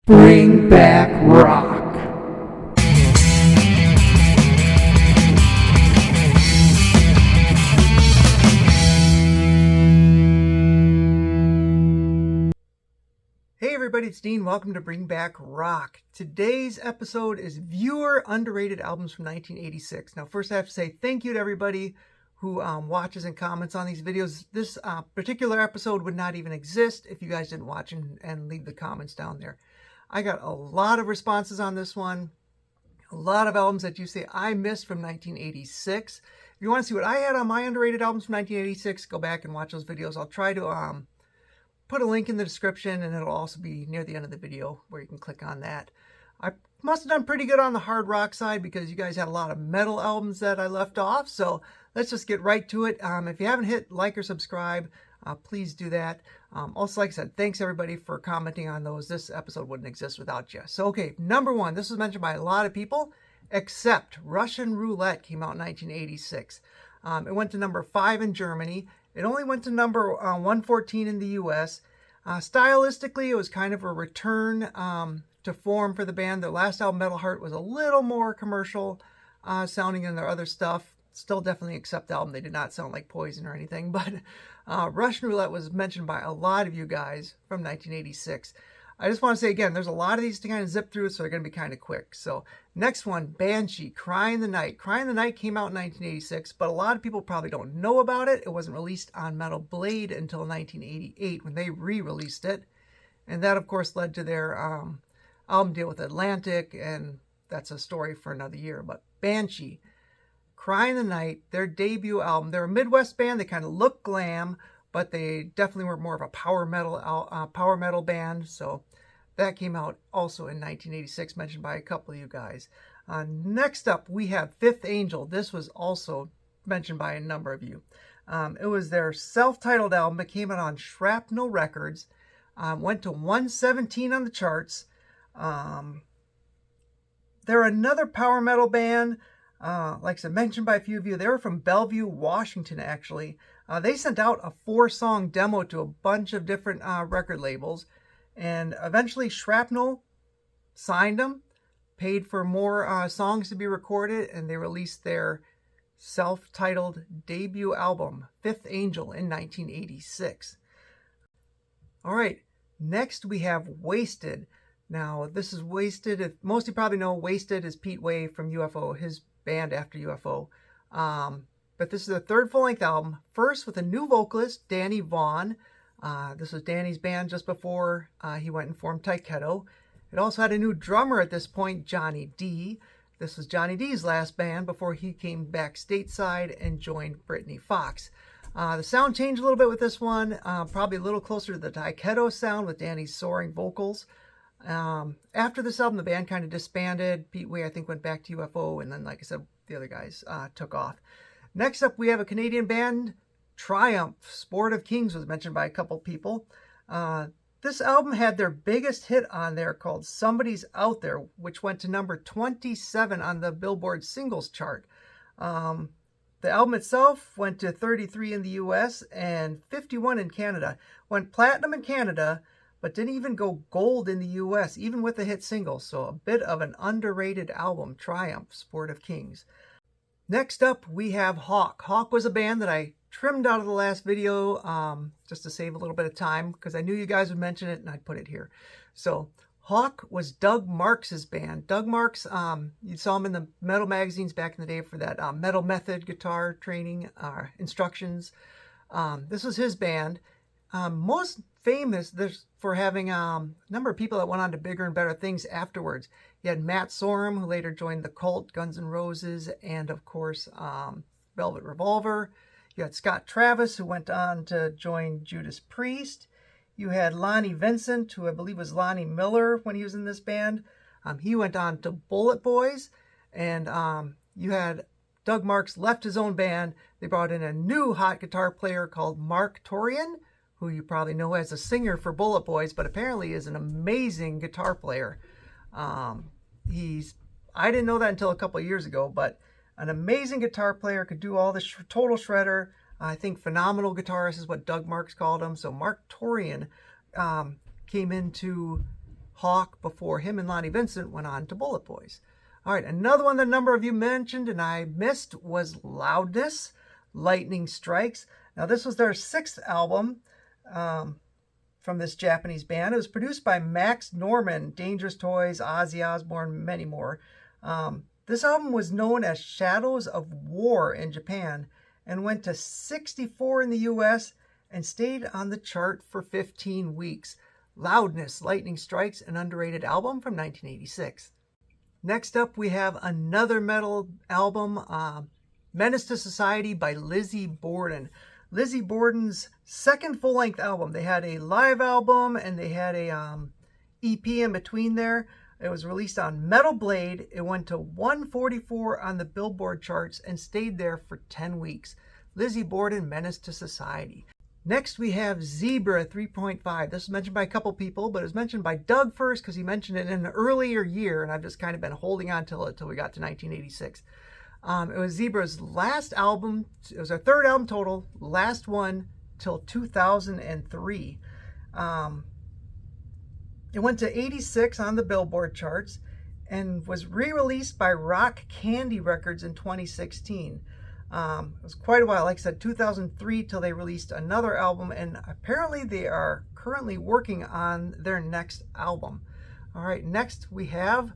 Bring back rock. Hey everybody, it's Dean. Welcome to Bring Back Rock. Today's episode is Viewer Underrated Albums from 1986. Now, first I have to say thank you to everybody who watches and comments on these videos. This particular episode would not even exist if you guys didn't watch and leave the comments down there. I got a lot of responses on this one. A lot of albums that you say I missed from 1986. If you want to see what I had on my underrated albums from 1986, go back and watch those videos. I'll try to put a link in the description, and it'll also be near the end of the video where you can click on that. I must have done pretty good on the hard rock side because you guys had a lot of metal albums that I left off. So let's just get right to it. If you haven't hit like or subscribe, please do that. Also, like I said, thanks everybody for commenting on those. This episode wouldn't exist without you. So, okay, number one, this was mentioned by a lot of people, except Russian Roulette came out in 1986. It went to number 5 in Germany. It only went to number 114 in the US. Stylistically, it was kind of a return to form for the band. Their last album, Metal Heart, was a little more commercial sounding than their other stuff. Still definitely accept the album. They did not sound like Poison or anything, but Russian Roulette was mentioned by a lot of you guys from 1986. I just want to say again, there's a lot of these to kind of zip through, so they're going to be kind of quick. So next one, Banshee, Cry in the Night. Cry in the Night came out in 1986, but a lot of people probably don't know about it. It wasn't released on Metal Blade until 1988 when they re-released it. And that, of course, led to their album deal with Atlantic, and that's a story for another year. But Banshee, Cry in the Night, their debut album. They're a Midwest band. They kind of look glam, but they definitely were more of a power metal band. So that came out also in 1986, mentioned by a couple of you guys. Next up, we have Fifth Angel. This was also mentioned by a number of you. It was their self-titled album. It came out on Shrapnel Records. Went to 117 on the charts. They're another power metal band. Like I said, mentioned by a few of you. They were from Bellevue, Washington, actually. They sent out a 4-song demo to a bunch of different record labels. And eventually Shrapnel signed them, paid for more songs to be recorded, and they released their self-titled debut album, Fifth Angel, in 1986. All right, next we have Waysted. Now, this is Waysted. Most of you probably know Waysted is Pete Way from UFO, his band after UFO. But this is the third full-length album, first with a new vocalist, Danny Vaughn. This was Danny's band just before he went and formed Taiketo. It also had a new drummer at this point, Johnny D. This was Johnny D's last band before he came back stateside and joined Brittany Fox. The sound changed a little bit with this one, probably a little closer to the Taiketo sound with Danny's soaring vocals. After this album, the band kind of disbanded. Pete Way, I think, went back to UFO, and then, like I said, the other guys took off. Next up, we have a Canadian band, Triumph. Sport of Kings was mentioned by a couple people. This album had their biggest hit on there called Somebody's Out There, which went to number 27 on the Billboard singles chart. The album itself went to 33 in the US and 51 in Canada. Went platinum in Canada, but didn't even go gold in the US, even with the hit single. So a bit of an underrated album, Triumph, Sport of Kings. Next up, we have Hawk. Hawk was a band that I trimmed out of the last video just to save a little bit of time because I knew you guys would mention it and I'd put it here. So Hawk was Doug Marks' band. Doug Marks, you saw him in the metal magazines back in the day for that Metal Method guitar training instructions. This was his band. Most famous for having a number of people that went on to bigger and better things afterwards. You had Matt Sorum, who later joined the Cult, Guns N' Roses, and of course Velvet Revolver. You had Scott Travis, who went on to join Judas Priest. You had Lonnie Vincent, who I believe was Lonnie Miller when he was in this band. He went on to Bullet Boys. And you had Doug Marks left his own band. They brought in a new hot guitar player called Mark Torian, who you probably know as a singer for Bullet Boys, but apparently is an amazing guitar player. I didn't know that until a couple of years ago, but an amazing guitar player, could do all the total shredder. I think phenomenal guitarist is what Doug Marks called him. So Mark Torian came into Hawk before him and Lonnie Vincent went on to Bullet Boys. All right, another one that a number of you mentioned and I missed was Loudness, Lightning Strikes. Now this was their 6th album from this Japanese band. It was produced by Max Norman, Dangerous Toys, Ozzy Osbourne, many more. This album was known as Shadows of War in Japan and went to 64 in the US and stayed on the chart for 15 weeks. Loudness, Lightning Strikes, an underrated album from 1986. Next up, we have another metal album, Menace to Society by Lizzie Borden. Lizzie Borden's 2nd full-length album. They had a live album and they had a EP in between there. It was released on Metal Blade. It went to 144 on the Billboard charts and stayed there for 10 weeks. Lizzie Borden, Menace to Society. Next, we have Zebra 3.5. This was mentioned by a couple people, but it was mentioned by Doug first because he mentioned it in an earlier year, and I've just kind of been holding on till we got to 1986. It was Zebra's last album. It was our 3rd album total, last one till 2003. It went to 86 on the Billboard charts and was re-released by Rock Candy Records in 2016. It was quite a while, like I said, 2003 till they released another album, and apparently they are currently working on their next album. All right, next we have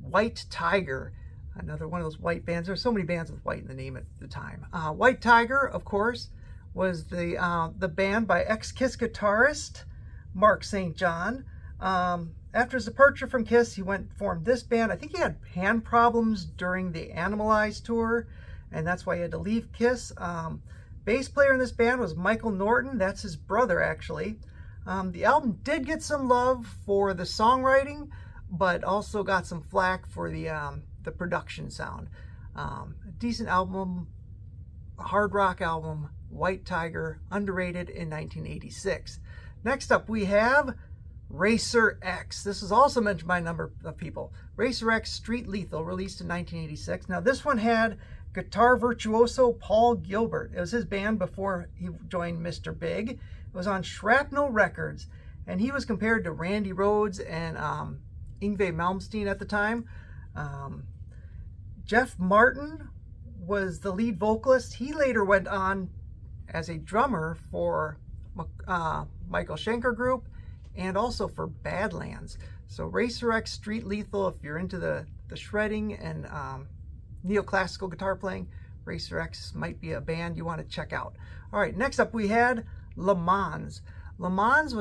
White Tiger, another one of those white bands. There's so many bands with white in the name at the time. White Tiger, of course, was the band by ex-Kiss guitarist Mark St. John. After his departure from Kiss, he formed this band. I think he had hand problems during the Animalize tour, and that's why he had to leave Kiss. Bass player in this band was Michael Norton. That's his brother, actually. The album did get some love for the songwriting, but also got some flack for the production sound. A decent album, a hard rock album, White Tiger, underrated in 1986. Next up, we have Racer X. This is also mentioned by a number of people. Racer X Street Lethal, released in 1986. Now this one had guitar virtuoso Paul Gilbert. It was his band before he joined Mr. Big. It was on Shrapnel Records, and he was compared to Randy Rhoads and Yngwie Malmsteen at the time. Jeff Martin was the lead vocalist. He later went on as a drummer for Michael Schenker Group and also for Badlands. So Racer X Street Lethal, if you're into the shredding and neoclassical guitar playing, Racer X might be a band you want to check out. All right, next up we had Le Mans. Le Mans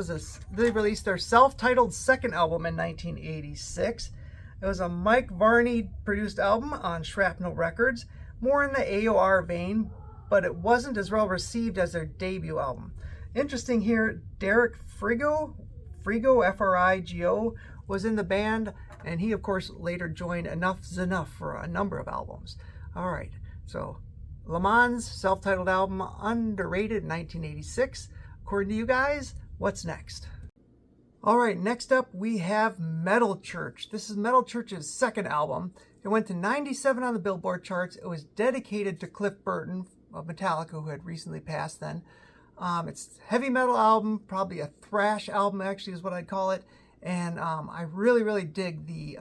they released their self-titled 2nd album in 1986. It was a Mike Varney produced album on Shrapnel Records, more in the AOR vein, but it wasn't as well received as their debut album. Interesting here, Derek Frigo, F-R-I-G-O, was in the band, and he of course later joined Enough's Enough for a number of albums. All right, so Le Mans, self-titled album, underrated in 1986. According to you guys, what's next? All right, next up we have Metal Church. This is Metal Church's 2nd album. It went to 97 on the Billboard charts. It was dedicated to Cliff Burton of Metallica, who had recently passed then. It's a heavy metal album, probably a thrash album actually is what I'd call it. And I really, really dig the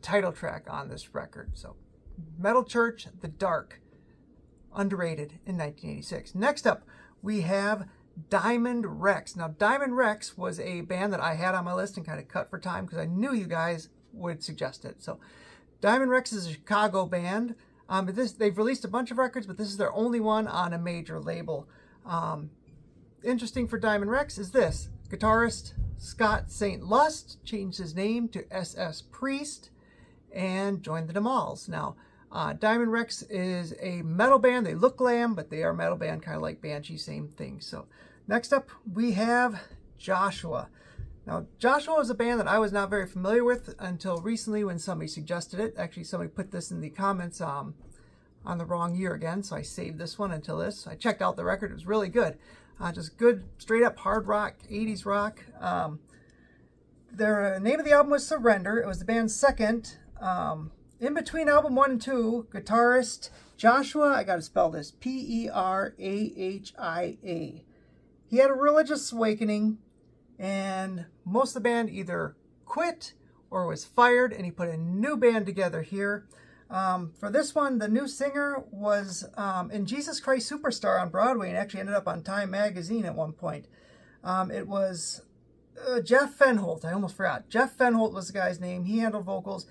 title track on this record. So Metal Church, The Dark, underrated in 1986. Next up, we have Diamond Rexx. Now, Diamond Rexx was a band that I had on my list and kind of cut for time because I knew you guys would suggest it. So Diamond Rexx is a Chicago band. They've released a bunch of records, but this is their only one on a major label. Interesting for Diamond Rexx is this. Guitarist Scott St. Lust changed his name to S.S. Priest and joined the Damals. Now, Diamond Rexx is a metal band. They look glam, but they are a metal band, kind of like Banshee, same thing. So next up, we have Joshua. Now, Joshua is a band that I was not very familiar with until recently when somebody suggested it. Actually, somebody put this in the comments on the wrong year again, so I saved this one until this. I checked out the record. It was really good. Just good, straight-up hard rock, 80s rock. Their name of the album was Surrender. It was the band's 2nd. In between album 1 and 2, guitarist Joshua, I got to spell this, P-E-R-A-H-I-A. He had a religious awakening and most of the band either quit or was fired, and he put a new band together here. For this one, the new singer was in Jesus Christ Superstar on Broadway and actually ended up on Time Magazine at one point. It was Jeff Fenholt. I almost forgot. Jeff Fenholt was the guy's name. He handled vocals.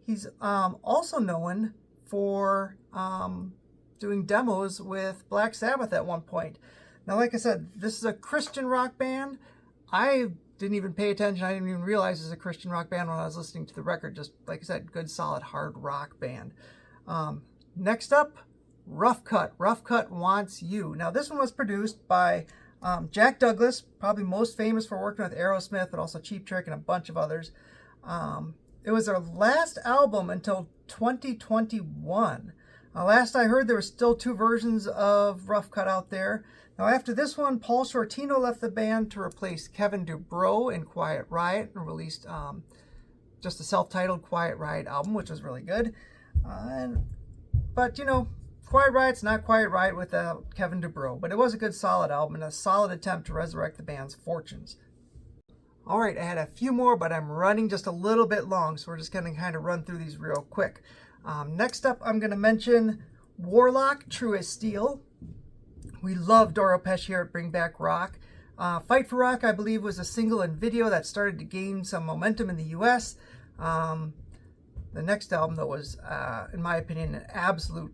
He's also known for doing demos with Black Sabbath at one point. Now, like I said, this is a Christian rock band. I didn't even pay attention. I didn't even realize it was a Christian rock band when I was listening to the record. Just, like I said, good, solid, hard rock band. Next up, Rough Cutt. Rough Cutt Wants You. Now, this one was produced by Jack Douglas, probably most famous for working with Aerosmith, but also Cheap Trick and a bunch of others. It was their last album until 2021. Last I heard, there were still 2 versions of Rough Cutt out there. Now, after this one, Paul Shortino left the band to replace Kevin DuBrow in Quiet Riot and released just a self-titled Quiet Riot album, which was really good. But, you know, Quiet Riot's not Quiet Riot without Kevin DuBrow, but it was a good, solid album and a solid attempt to resurrect the band's fortunes. All right, I had a few more, but I'm running just a little bit long, so we're just going to kind of run through these real quick. Next up, I'm going to mention Warlock, True as Steel. We love Doro Pesch here at Bring Back Rock. Fight for Rock, I believe, was a single and video that started to gain some momentum in the U.S. The next album, though, was, in my opinion, an absolute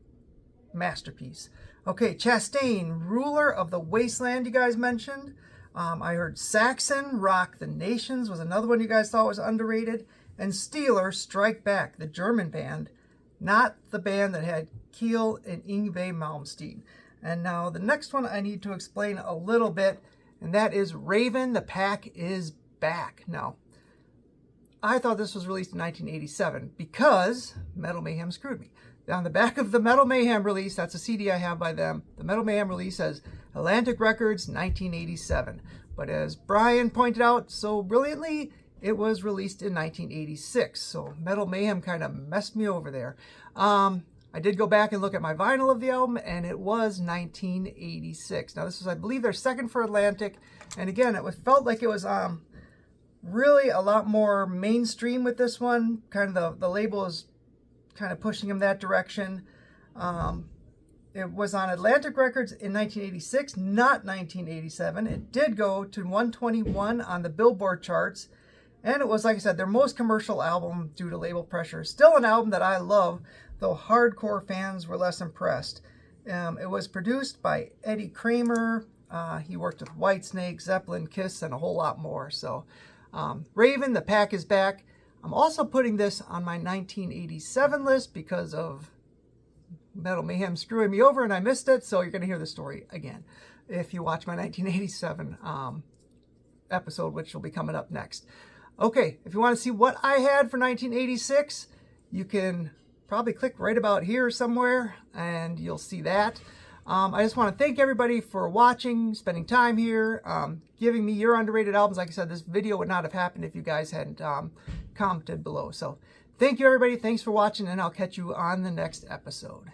masterpiece. Okay, Chastain, Ruler of the Wasteland, you guys mentioned. I heard Saxon, Rock the Nations, was another one you guys thought was underrated. And Steeler, Strike Back, the German band, not the band that had Keel and Yngwie Malmsteen. And now the next one I need to explain a little bit, and that is Raven, the Pack is Back. Now, I thought this was released in 1987 because Metal Mayhem screwed me. On the back of the Metal Mayhem release, that's a CD I have by them, the Metal Mayhem release says Atlantic Records 1987. But as Brian pointed out so brilliantly, it was released in 1986. So Metal Mayhem kind of messed me over there. I did go back and look at my vinyl of the album, and it was 1986. Now, this was, I believe, their second for Atlantic. And again, it felt like it was really a lot more mainstream with this one. Kind of the label is kind of pushing them that direction. It was on Atlantic Records in 1986, not 1987. It did go to 121 on the Billboard charts. And it was, like I said, their most commercial album due to label pressure. Still an album that I love, though hardcore fans were less impressed. It was produced by Eddie Kramer. He worked with Whitesnake, Zeppelin, Kiss, and a whole lot more. So, Raven, the Pack is Back. I'm also putting this on my 1987 list because of Metal Mayhem screwing me over and I missed it. So you're going to hear the story again if you watch my 1987 episode, which will be coming up next. Okay, if you want to see what I had for 1986, you can probably click right about here somewhere and you'll see that. I just want to thank everybody for watching, spending time here, giving me your underrated albums. Like I said, this video would not have happened if you guys hadn't commented below. So thank you, everybody. Thanks for watching, and I'll catch you on the next episode.